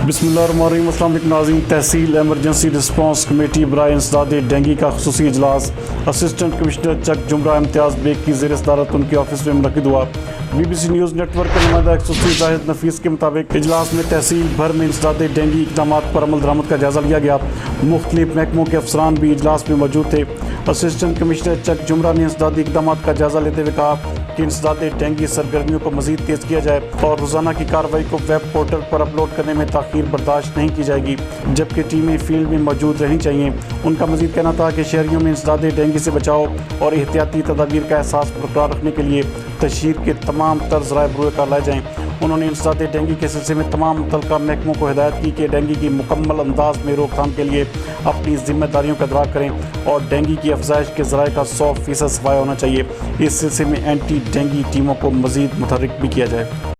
بسم اللہ الرحمن الرحیم۔ السلام علیکم ناظرین۔ تحصیل ایمرجنسی رسپانس کمیٹی برائے انسداد ڈینگی کا خصوصی اجلاس اسسٹنٹ کمشنرجھمرہ امتیاز بیگ کی زیر صدارت ان کے آفس میں منعقد ہوا۔ BBC نیوز نیٹ ورک کے نمائندہ خصوصی زاہد نفیس کے مطابق اجلاس میں تحصیل بھر میں انسداد ڈینگی اقدامات پر عمل درآمد کا جائزہ لیا گیا۔ مختلف محکموں کے افسران بھی اجلاس میں موجود تھے۔ اسسٹنٹ کمشنرجھمرہ نے انسدادی اقدامات کا جائزہ لیتے ہوئے کہا کہ انسداد ڈینگی سرگرمیوں کو مزید تیز کیا جائے اور روزانہ کی کارروائی کو ویب پورٹل پر اپلوڈ کرنے میں تاخیر برداشت نہیں کی جائے گی، جبکہ ٹیمیں فیلڈ میں موجود رہنی چاہیے۔ ان کا مزید کہنا تھا کہ شہریوں میں انسداد ڈینگی سے بچاؤ اور احتیاطی تدابیر کا احساس برقرار رکھنے کے لیے تشہیر کے تمام تر ذرائع بروئے کار لائے جائیں۔ انہوں نے انسداد ڈینگی کے سلسلے میں تمام متعلقہ محکموں کو ہدایت کی کہ ڈینگی کی مکمل انداز میں روک تھام کے لیے اپنی ذمہ داریوں کا ادراک کریں اور ڈینگی کی افزائش کے ذرائع کا 100% صفایا ہونا چاہیے۔ اس سلسلے میں اینٹی ڈینگی ٹیموں کو مزید متحرک بھی کیا جائے۔